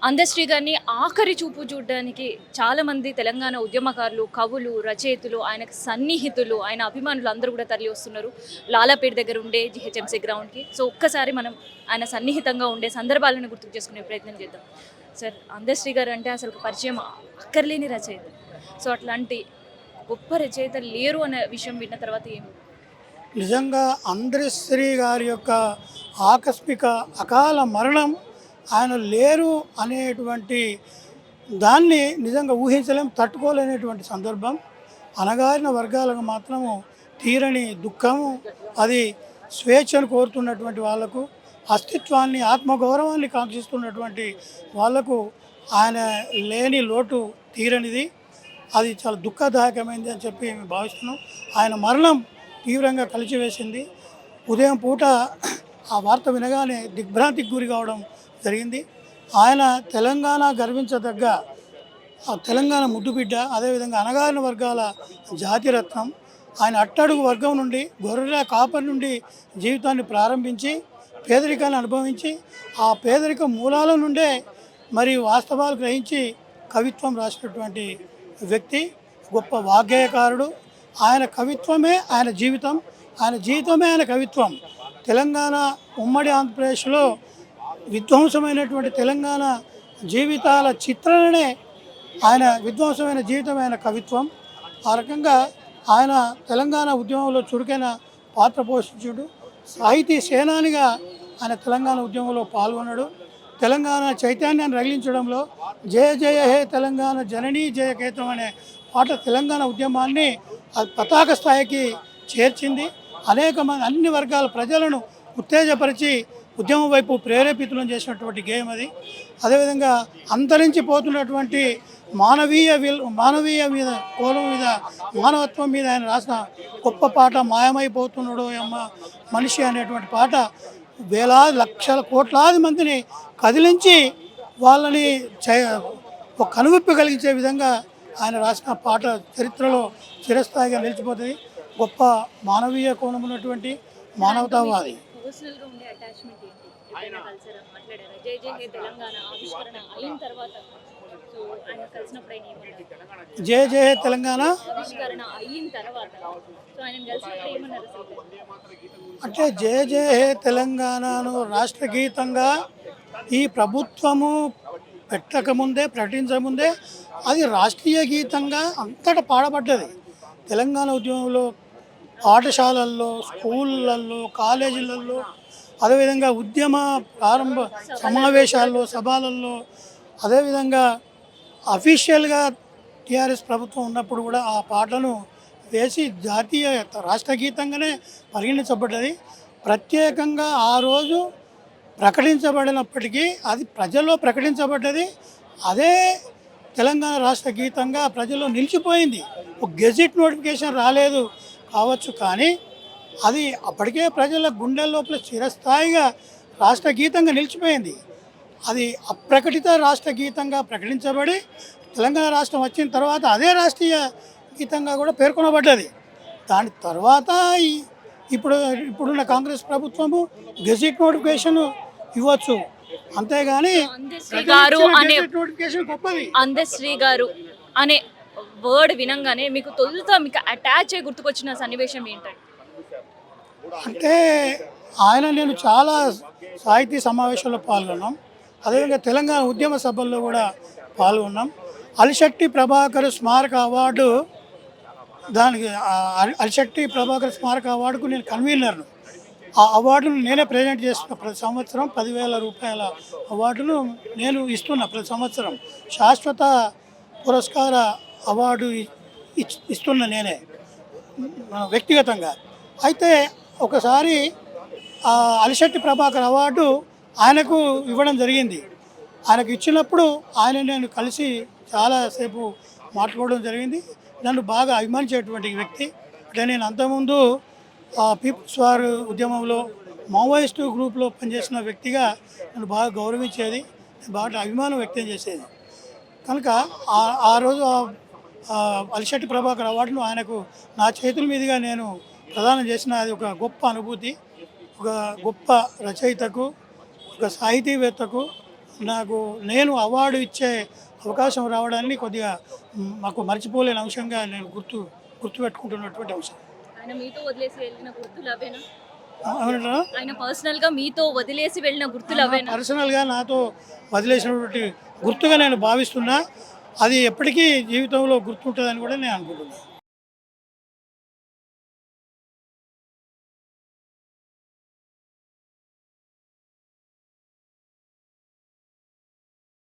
అందశ్రీ గారిని ఆఖరి చూపు చూడడానికి చాలామంది తెలంగాణ ఉద్యమకారులు, కవులు, రచయితలు, ఆయనకు సన్నిహితులు, ఆయన అభిమానులు అందరూ కూడా తరలి వస్తున్నారు. లాలాపేట దగ్గర ఉండే జీహెచ్ఎంసీ గ్రౌండ్‌కి. సో, ఒక్కసారి మనం ఆయన సన్నిహితంగా ఉండే సందర్భాలను గుర్తుకు చేసుకునే ప్రయత్నం చేద్దాం. సార్, అందశ్రీ గారు అంటే అసలు పరిచయం అక్కర్లేని రచయిత. సో, అట్లాంటి గొప్ప రచయిత లేరు అనే విషయం విన్న తర్వాత నిజంగా అందశ్రీ గారి యొక్క ఆకస్మిక అకాల మరణం ఆయన లేరు అనేటువంటి దాన్ని నిజంగా ఊహించలేం, తట్టుకోలేనటువంటి సందర్భం. అణగారిన వర్గాలకు మాత్రము తీరని దుఃఖము, అది స్వేచ్ఛను కోరుతున్నటువంటి వాళ్లకు, అస్తిత్వాన్ని ఆత్మగౌరవాన్ని కాంక్షిస్తున్నటువంటి వాళ్లకు ఆయన లేని లోటు తీరనిది. అది చాలా దుఃఖదాయకమైంది అని చెప్పి మేము భావిస్తున్నాం. ఆయన మరణం తీవ్రంగా కలిచివేసింది. ఉదయం పూట ఆ వార్త వినగానే దిగ్భ్రాంతికి గురి కావడం జరిగింది. ఆయన తెలంగాణ గర్వించదగ్గ తెలంగాణ ముద్దుబిడ్డ, అదేవిధంగా అణగారిన వర్గాల జాతిరత్నం. ఆయన అట్టడుగు వర్గం నుండి, గొర్రెల కాపరి నుండి జీవితాన్ని ప్రారంభించి పేదరికాన్ని అనుభవించి ఆ పేదరిక మూలాల నుండే మరి వాస్తవాలు గ్రహించి కవిత్వం రాసినటువంటి వ్యక్తి, గొప్ప వాగ్గేయకారుడు. ఆయన కవిత్వమే ఆయన జీవితం, ఆయన జీవితమే ఆయన కవిత్వం. తెలంగాణ ఉమ్మడి ఆంధ్రప్రదేశ్లో విధ్వంసమైనటువంటి తెలంగాణ జీవితాల చిత్రణనే ఆయన విధ్వంసమైన జీవితం, ఆయన కవిత్వం. ఆ రకంగా ఆయన తెలంగాణ ఉద్యమంలో చురుకైన పాత్ర పోషించుడు. సాహితీ సేనానిగా ఆయన తెలంగాణ ఉద్యమంలో పాల్గొన్నాడు. తెలంగాణ చైతన్యాన్ని రగిలించడంలో జయ జయ హే తెలంగాణ జననీ జయ కేతం అనే పాట తెలంగాణ ఉద్యమాన్ని పతాక స్థాయికి చేర్చింది. అనేక మంది అన్ని వర్గాల ప్రజలను ఉత్తేజపరిచి ఉద్యమం వైపు ప్రేరేపితులను చేసినటువంటి గేయం అది. అదేవిధంగా అంతరించిపోతున్నటువంటి మానవీయ మీద, కోలం మీద, మానవత్వం మీద ఆయన రాసిన గొప్ప పాట మాయమైపోతున్నాడు అమ్మ మనిషి అనేటువంటి పాట వేలాది లక్షల కోట్లాది మందిని కదిలించి వాళ్ళని ఒక కనువిప్పు కలిగించే విధంగా ఆయన రాసిన పాట చరిత్రలో చిరస్థాయిగా నిలిచిపోతుంది. గొప్ప మానవీయ కోణం ఉన్నటువంటి మానవతావాది. జయ జయ తెలంగాణ అంటే జయ జయ హే తెలంగాణను రాష్ట్ర గీతంగా ఈ ప్రభుత్వము పెట్టకముందే, ప్రకటించకముందే అది రాష్ట్రీయ గీతంగా అంతటా పాడబడ్డది. తెలంగాణ ఉద్యమంలో పాఠశాలల్లో, స్కూళ్ళల్లో, కాలేజీలలో, అదేవిధంగా ఉద్యమ ప్రారంభ సమావేశాల్లో, సభలలో, అదేవిధంగా అఫీషియల్గా టీఆర్ఎస్ ప్రభుత్వం ఉన్నప్పుడు కూడా ఆ పాటను వేసి జాతీయ రాష్ట్ర గీతంగానే పరిగణించబడ్డది. ప్రత్యేకంగా ఆ రోజు ప్రకటించబడినప్పటికీ అది ప్రజల్లో ప్రకటించబడ్డది. అదే తెలంగాణ రాష్ట్ర గీతంగా ప్రజల్లో నిలిచిపోయింది. ఒక గెజిట్ నోటిఫికేషన్ రాలేదు కావచ్చు, కానీ అది అప్పటికే ప్రజల గుండెల లోపల చిరస్థాయిగా రాష్ట్ర గీతంగా నిలిచిపోయింది. అది అప్రకటిత రాష్ట్ర గీతంగా ప్రకటించబడి తెలంగాణ రాష్ట్రం వచ్చిన తర్వాత అదే రాష్ట్రీయ గీతంగా కూడా పేర్కొనబడ్డది. దాని తర్వాత ఇప్పుడున్న కాంగ్రెస్ ప్రభుత్వము గెజిట్ నోటిఫికేషన్ ఇవ్వచ్చు, అంతేగాని అందశ్రీ గారు అనే వర్డ్ వినంగానే మీకు తొలుత మీకు అటాచ్ అయ్యి గుర్తుకొచ్చిన సన్నివేశం ఏంటంటే? అంటే నేను చాలా సాహితీ సమావేశాల్లో పాల్గొన్నాం. అదేవిధంగా తెలంగాణ ఉద్యమ సభల్లో కూడా పాల్గొన్నాం. అలిశెట్టి ప్రభాకర్ స్మారక అవార్డు, దానికి అలిశెట్టి ప్రభాకర్ స్మారక అవార్డుకు నేను కన్వీనర్ను. ఆ అవార్డును నేనే ప్రజెంట్ చేస్తున్నా. ప్రతి సంవత్సరం 10,000 రూపాయల అవార్డును నేను ఇస్తున్నా. ప్రతి సంవత్సరం శాశ్వత పురస్కార అవార్డు ఇస్తున్నా నేనే వ్యక్తిగతంగా. అయితే ఒకసారి అలిశెట్టి ప్రభాకర్ అవార్డు ఆయనకు ఇవ్వడం జరిగింది. ఆయనకు ఇచ్చినప్పుడు నేను కలిసి చాలాసేపు మాట్లాడడం జరిగింది. నన్ను బాగా అభిమానించేటువంటి వ్యక్తి. అంటే నేను అంతకుముందు పీపుల్స్ వార్ ఉద్యమంలో మావోయిస్టు గ్రూప్లో పనిచేసిన వ్యక్తిగా నన్ను బాగా గౌరవించేది, బాగా అభిమానం వ్యక్తం చేసేది. కనుక ఆ రోజు అలిశెట్టి ప్రభాకర్ అవార్డును ఆయనకు నా చేతుల మీదుగా నేను ప్రదానం చేసిన అది ఒక గొప్ప అనుభూతి. ఒక గొప్ప రచయితకు, ఒక సాహితీవేత్తకు, నాకు నేను అవార్డు ఇచ్చే అవకాశం రావడాన్ని కొద్దిగా మాకు మర్చిపోలేని అంశంగా నేను గుర్తుపెట్టుకుంటున్నటువంటి అంశం. ఆయన మీతో వదిలేసి వెళ్ళిన గుర్తులు అవేనా? అవునా? ఆయన పర్సనల్గా మీతో వదిలేసి వెళ్ళిన గుర్తులు అవేనా? పర్సనల్గా నాతో వదిలేసినటువంటి గుర్తుగా నేను భావిస్తున్నా. అది ఎప్పటికీ జీవితంలో గుర్తుంటుందని కూడా నేను అనుకుంటున్నాను.